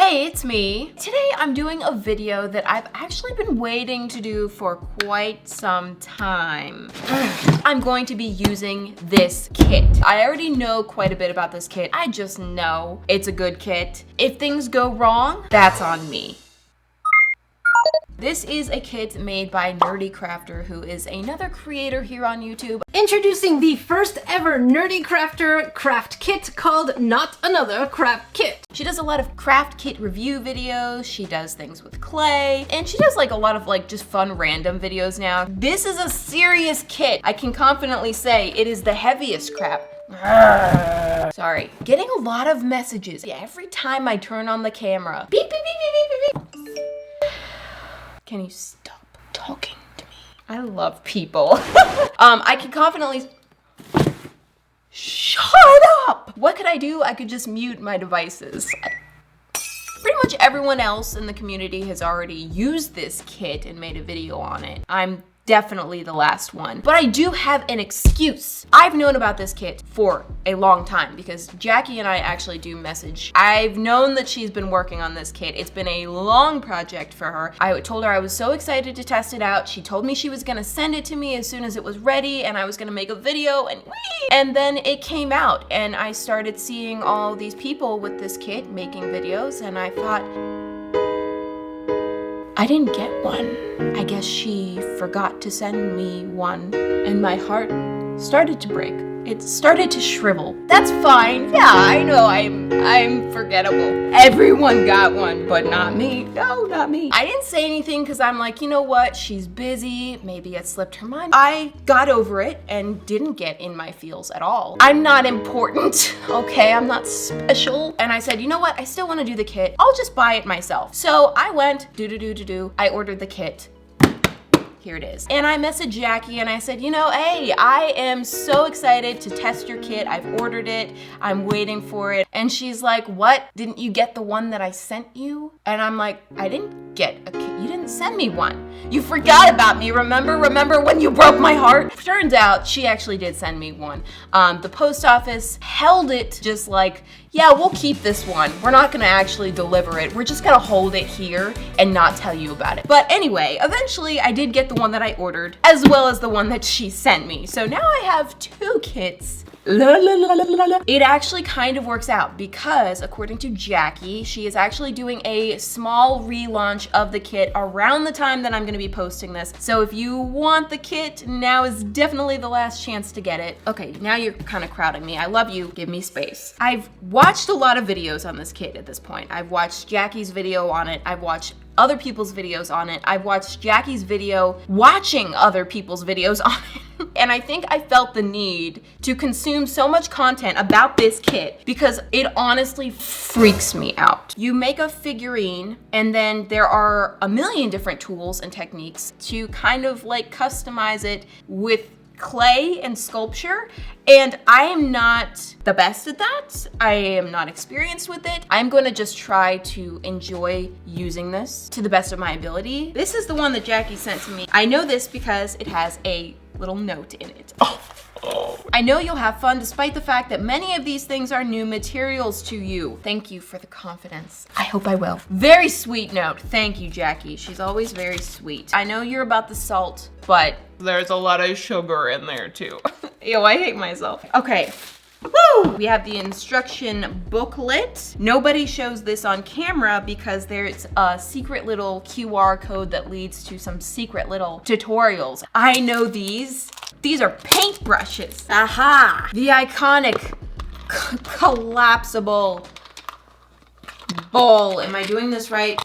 Hey, it's me. Today I'm doing a video that I've actually been waiting to do for quite some time. I'm going to be using this kit. I already know quite a bit about this kit. I just know it's a good kit. If things go wrong, that's on me. This is a kit made by NerdeEcrafter, who is another creator here on YouTube. Introducing the first ever NerdeEcrafter craft kit called Not Another Craft Kit. She does a lot of craft kit review videos, she does things with clay, and she does like a lot of like just fun random videos now. This is a serious kit. I can confidently say it is the heaviest crap. Sorry. Getting a lot of messages every time I turn on the camera. Beep, beep, beep, beep, beep, beep, beep. Can you stop talking to me? I love people. I can confidently... Shut up! What could I do? I could just mute my devices. Pretty much everyone else in the community has already used this kit and made a video on it. I'm definitely the last one. But I do have an excuse. I've known about this kit for a long time because Jackie and I actually do message. I've known that she's been working on this kit. It's been a long project for her. I told her I was so excited to test it out. She told me she was gonna send it to me as soon as it was ready and I was gonna make a video and then it came out and I started seeing all these people with this kit making videos and I thought, I didn't get one. I guess she forgot to send me one and my heart started to break. It started to shrivel. That's fine. Yeah, I know I'm forgettable. Everyone got one, but not me. No, not me. I didn't say anything because I'm like, you know what? She's busy. Maybe it slipped her mind. I got over it and didn't get in my feels at all. I'm not important, okay? I'm not special. And I said, you know what? I still want to do the kit. I'll just buy it myself. So I went, I ordered the kit. Here it is. And I messaged Jackie and I said, you know, hey, I am so excited to test your kit. I've ordered it. I'm waiting for it. And she's like, what? Didn't you get the one that I sent you? And I'm like, I didn't get a kit. You didn't send me one. You forgot about me, remember? Remember when you broke my heart? Turns out she actually did send me one. The post office held it just like, yeah, we'll keep this one. We're not gonna actually deliver it. We're just gonna hold it here and not tell you about it. But anyway, eventually I did get the one that I ordered as well as the one that she sent me. So now I have two kits. It actually kind of works out because according to Jackie, she is actually doing a small relaunch of the kit around the time that I'm gonna be posting this. So if you want the kit, now is definitely the last chance to get it. Okay, now you're kind of crowding me. I love you, give me space. I've watched a lot of videos on this kit at this point. I've watched Jackie's video on it. I've watched other people's videos on it. I've watched Jackie's video watching other people's videos on it. And I think I felt the need to consume so much content about this kit because it honestly freaks me out. You make a figurine and then there are a million different tools and techniques to kind of like customize it with clay and sculpture, and I am not the best at that. I am not experienced with it. I'm going to just try to enjoy using this to the best of my ability. This is the one that Jackie sent to me. I know this because it has a little note in it. I know you'll have fun despite the fact that many of these things are new materials to you. Thank you for the confidence. I hope I will. Very sweet note. Thank you, Jackie. She's always very sweet. I know you're about the salt, but there's a lot of sugar in there too. Ew, I hate myself. Okay. Woo! We have the instruction booklet. Nobody shows this on camera because there's a secret little QR code that leads to some secret little tutorials. I know these. These are paint brushes. Aha! The iconic collapsible bowl. Am I doing this right?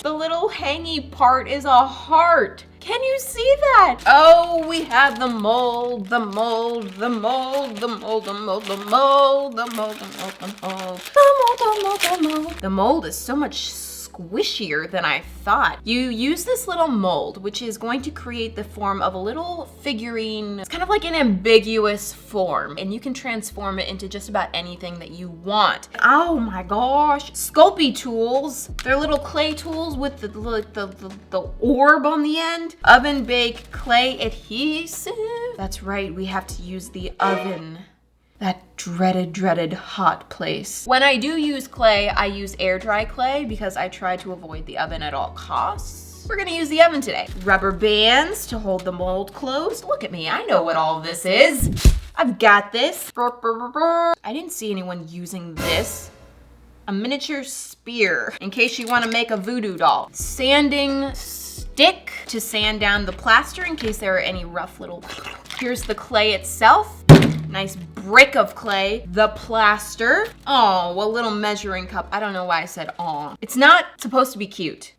The little hangy part is a heart. Can you see that? Oh, we have the mold, the mold, the mold, the mold, the mold, the mold, the mold, the mold, the mold, the mold, the mold, the mold. The mold is so much squishier than I thought. You use this little mold, which is going to create the form of a little figurine. It's kind of like an ambiguous form, and you can transform it into just about anything that you want. Oh my gosh. Sculpey tools. They're little clay tools with the orb on the end. Oven bake clay adhesive. That's right, we have to use the oven That dreaded hot place. When I do use clay, I use air dry clay because I try to avoid the oven at all costs. We're gonna use the oven today. Rubber bands to hold the mold closed. Look at me, I know what all this is. I've got this. I didn't see anyone using this. A miniature spear, in case you wanna make a voodoo doll. Sanding stick to sand down the plaster in case there are any rough little. Here's the clay itself. Nice brick of clay. The plaster. Oh, a little measuring cup. I don't know why I said aw. It's not supposed to be cute.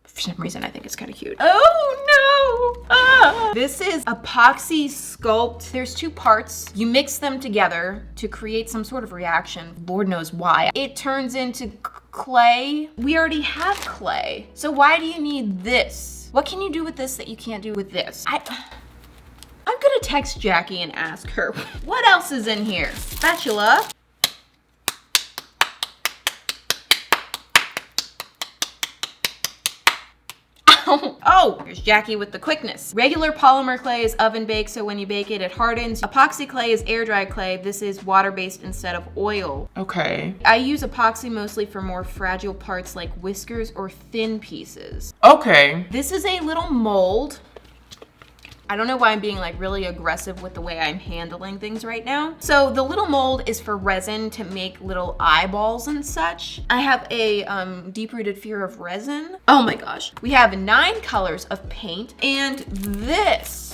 For some reason, I think it's kind of cute. Oh no! Ah. This is epoxy sculpt. There's two parts. You mix them together to create some sort of reaction. Lord knows why. It turns into clay. We already have clay. So why do you need this? What can you do with this that you can't do with this? I'm gonna text Jackie and ask her, what else is in here? Spatula. Oh, here's Jackie with the quickness. Regular polymer clay is oven baked, so when you bake it, it hardens. Epoxy clay is air dry clay. This is water-based instead of oil. Okay. I use epoxy mostly for more fragile parts like whiskers or thin pieces. Okay. This is a little mold. I don't know why I'm being like really aggressive with the way I'm handling things right now. So the little mold is for resin to make little eyeballs and such. I have a deep-rooted fear of resin. Oh my gosh. We have 9 colors of paint and this.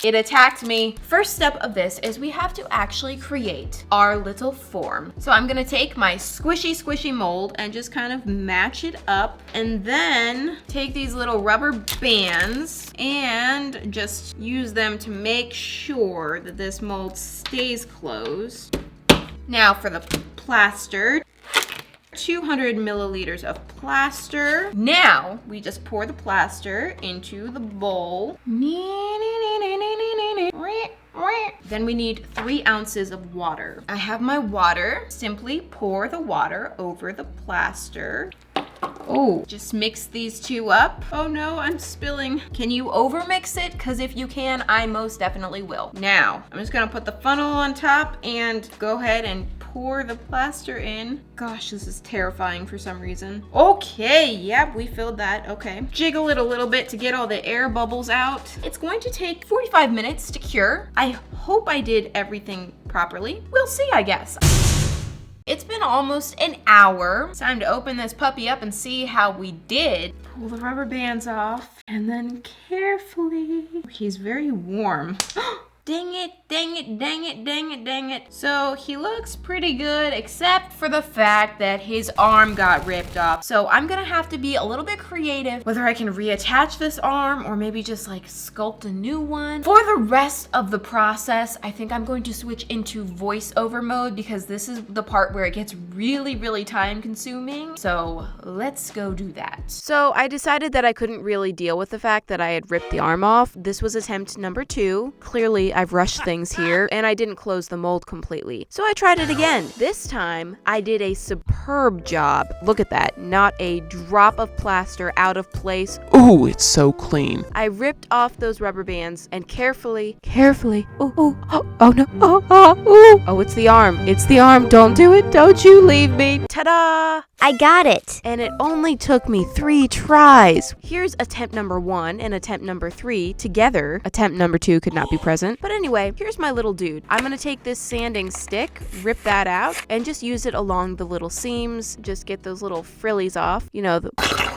It attacked me. First step of this is we have to actually create our little form. So I'm gonna take my squishy mold and just kind of match it up and then take these little rubber bands and just use them to make sure that this mold stays closed. Now for the plaster. 200 milliliters of plaster. Now we just pour the plaster into the bowl. Then we need 3 ounces of water. I have my water. Simply pour the water over the plaster. Oh, just mix these two up. Oh no, I'm spilling. Can you overmix it? Because if you can, I most definitely will. Now, I'm just gonna put the funnel on top and go ahead and pour the plaster in. Gosh, this is terrifying for some reason. Okay, yep, we filled that. Okay. Jiggle it a little bit to get all the air bubbles out. It's going to take 45 minutes to cure. I hope I did everything properly. We'll see, I guess. It's been almost an hour. It's time to open this puppy up and see how we did. Pull the rubber bands off and then carefully. He's very warm. Dang it, dang it, dang it, dang it, dang it. So he looks pretty good except for the fact that his arm got ripped off. So I'm gonna have to be a little bit creative whether I can reattach this arm or maybe just like sculpt a new one. For the rest of the process, I think I'm going to switch into voiceover mode because this is the part where it gets really time consuming. So let's go do that. So I decided that I couldn't really deal with the fact that I had ripped the arm off. This was attempt number 2. Clearly I've rushed things here and I didn't close the mold completely. So I tried it again. This time I did a superb job. Look at that. Not a drop of plaster out of place. Ooh, it's so clean. I ripped off those rubber bands and carefully, oh no, oh, it's the arm. It's the arm. Don't do it. Don't you leave me. Ta-da! I got it. And it only took me 3 tries. Here's attempt number 1 and attempt number 3 together. Attempt number 2 could not be present. But anyway, here's my little dude. I'm gonna take this sanding stick, rip that out, and just use it along the little seams. Just get those little frillies off. You know,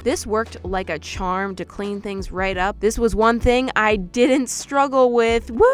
this worked like a charm to clean things right up. This was one thing I didn't struggle with. Woo,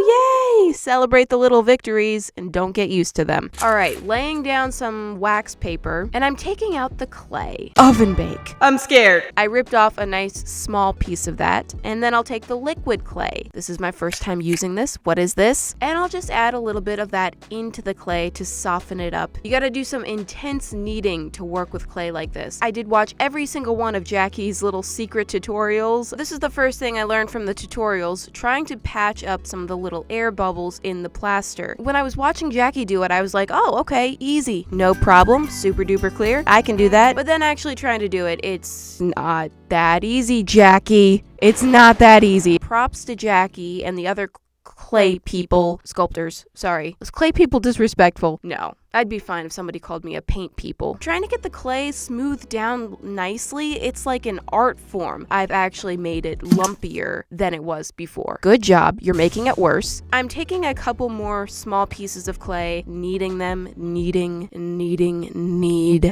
yay! Celebrate the little victories and don't get used to them. All right, laying down some wax paper, and I'm taking out the clay. Oven bake. I'm scared. I ripped off a nice small piece of that, and then I'll take the liquid clay. This is my first time using this. What is this? And I'll just add a little bit of that into the clay to soften it up. You gotta do some intense kneading to work with clay like this. I did watch every single one of Jackie's little secret tutorials. This is the first thing I learned from the tutorials, trying to patch up some of the little air bubbles in the plaster. When I was watching Jackie do it, I was like, oh, okay, easy, no problem, super duper clear, I can do that. But then actually trying to do it, it's not that easy, Jackie. It's not that easy. Props to Jackie and the other clay people, sculptors, sorry. Was clay people disrespectful? No. I'd be fine if somebody called me a paint people. Trying to get the clay smoothed down nicely, it's like an art form. I've actually made it lumpier than it was before. Good job, you're making it worse. I'm taking a couple more small pieces of clay, kneading them, knead.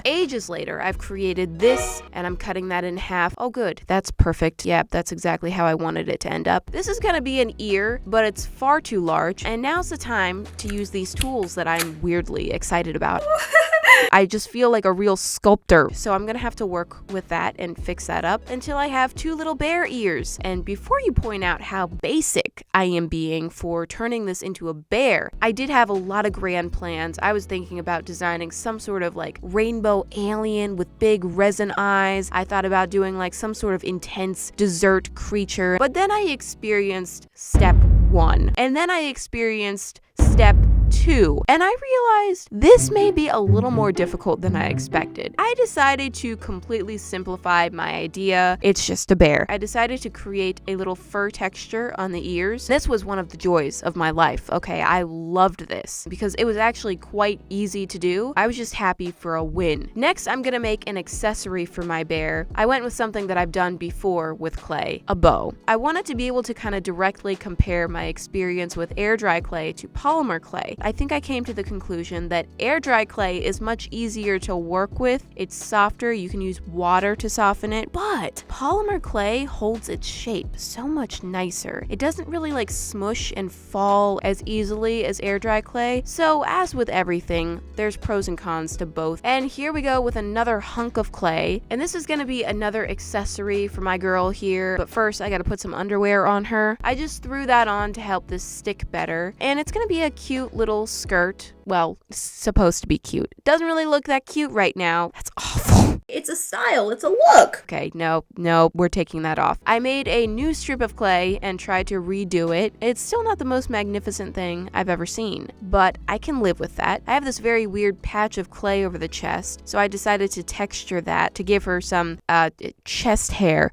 Ages later, I've created this, and I'm cutting that in half. Oh good, that's perfect. Yep, that's exactly how I wanted it to end up. This is gonna be an ear, but it's far too large, and now's the time to use these tools that I'm weirdly excited about. I just feel like a real sculptor. So I'm gonna have to work with that and fix that up until I have 2 little bear ears. And before you point out how basic I am being for turning this into a bear, I did have a lot of grand plans. I was thinking about designing some sort of like rainbow alien with big resin eyes. I thought about doing like some sort of intense dessert creature. But then I experienced step 1. And then I experienced step 2, and I realized this may be a little more difficult than I expected. I decided to completely simplify my idea. It's just a bear. I decided to create a little fur texture on the ears. This was one of the joys of my life. Okay, I loved this because it was actually quite easy to do. I was just happy for a win. Next, I'm gonna make an accessory for my bear. I went with something that I've done before with clay, a bow. I wanted to be able to kind of directly compare my experience with air dry clay to polymer clay. I think I came to the conclusion that air dry clay is much easier to work with. It's softer, you can use water to soften it, but polymer clay holds its shape so much nicer. It doesn't really like smush and fall as easily as air dry clay. So as with everything, there's pros and cons to both. And here we go with another hunk of clay. And this is gonna be another accessory for my girl here. But first I gotta put some underwear on her. I just threw that on to help this stick better. And it's gonna be a cute little skirt. Well, it's supposed to be cute. It doesn't really look that cute right now. That's awful. It's a style, it's a look. Okay, no, we're taking that off. I made a new strip of clay and tried to redo it. It's still not the most magnificent thing I've ever seen, but I can live with that. I have this very weird patch of clay over the chest, so I decided to texture that to give her some chest hair.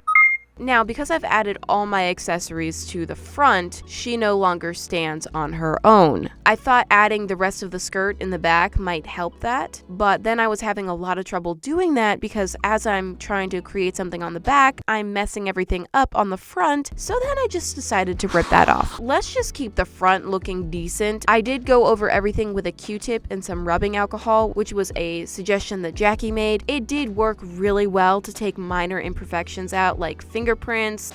Now, because I've added all my accessories to the front, she no longer stands on her own. I thought adding the rest of the skirt in the back might help that, but then I was having a lot of trouble doing that because as I'm trying to create something on the back, I'm messing everything up on the front, so then I just decided to rip that off. Let's just keep the front looking decent. I did go over everything with a Q-tip and some rubbing alcohol, which was a suggestion that Jackie made. It did work really well to take minor imperfections out, like fingerprints,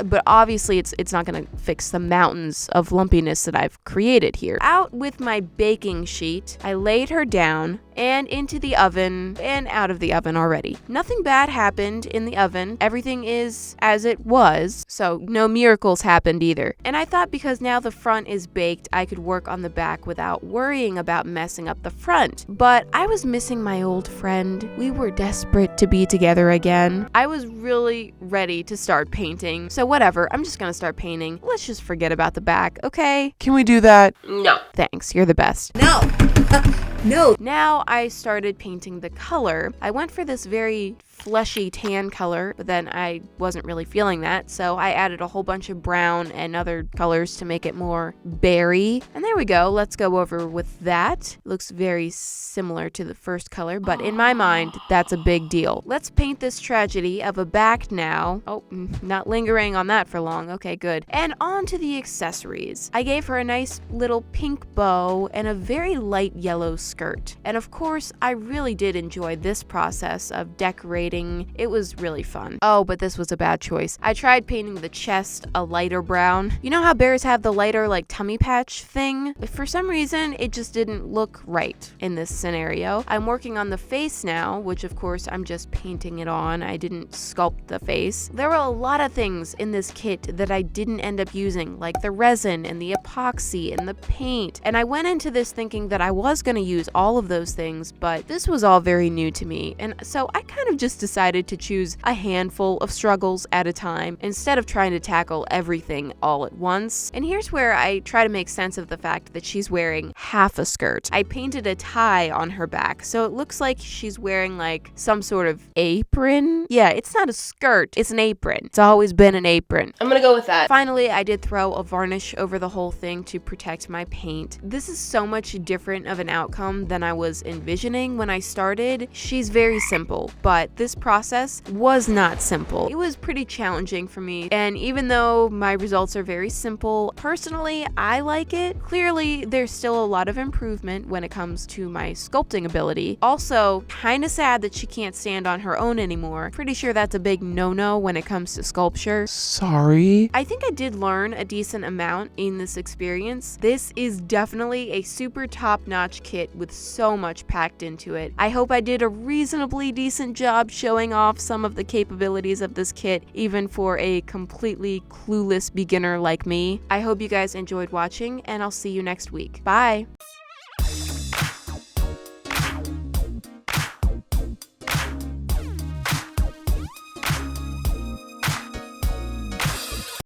but obviously it's not gonna fix the mountains of lumpiness that I've created here. Out with my baking sheet, I laid her down and into the oven and out of the oven already. Nothing bad happened in the oven. Everything is as it was, so no miracles happened either. And I thought because now the front is baked, I could work on the back without worrying about messing up the front. But I was missing my old friend. We were desperate to be together again. I was really ready to start painting. So whatever, I'm just gonna start painting. Let's just forget about the back, okay? Can we do that? No. Thanks, you're the best. No. No. Now I started painting the color. I went for this very fleshy tan color, but then I wasn't really feeling that, so I added a whole bunch of brown and other colors to make it more berry. And there we go. Let's go over with that. Looks very similar to the first color, but in my mind, that's a big deal. Let's paint this tragedy of a back now. Oh, not lingering on that for long. Okay, good. And on to the accessories. I gave her a nice little pink bow and a very light yellow skirt. And of course, I really did enjoy this process of decorating. It was really fun. Oh, but this was a bad choice. I tried painting the chest a lighter brown. You know how bears have the lighter like tummy patch thing? For some reason, it just didn't look right in this scenario. I'm working on the face now, which of course I'm just painting it on. I didn't sculpt the face. There were a lot of things in this kit that I didn't end up using, like the resin and the epoxy and the paint. And I went into this thinking that I wanted was going to use all of those things, but this was all very new to me, and so I kind of just decided to choose a handful of struggles at a time instead of trying to tackle everything all at once. And here's where I try to make sense of the fact that she's wearing half a skirt. I painted a tie on her back, so it looks like she's wearing like some sort of apron. Yeah, it's not a skirt, it's an apron. It's always been an apron. I'm gonna go with that. Finally, I did throw a varnish over the whole thing to protect my paint. This is so much different of an outcome than I was envisioning when I started. She's very simple, but this process was not simple. It was pretty challenging for me, and even though my results are very simple, personally, I like it. Clearly, there's still a lot of improvement when it comes to my sculpting ability. Also, kinda sad that she can't stand on her own anymore. Pretty sure that's a big no-no when it comes to sculpture. Sorry. I think I did learn a decent amount in this experience. This is definitely a super top-notch kit with so much packed into it. I hope I did a reasonably decent job showing off some of the capabilities of this kit, even for a completely clueless beginner like me. I hope you guys enjoyed watching, and I'll see you next week. Bye!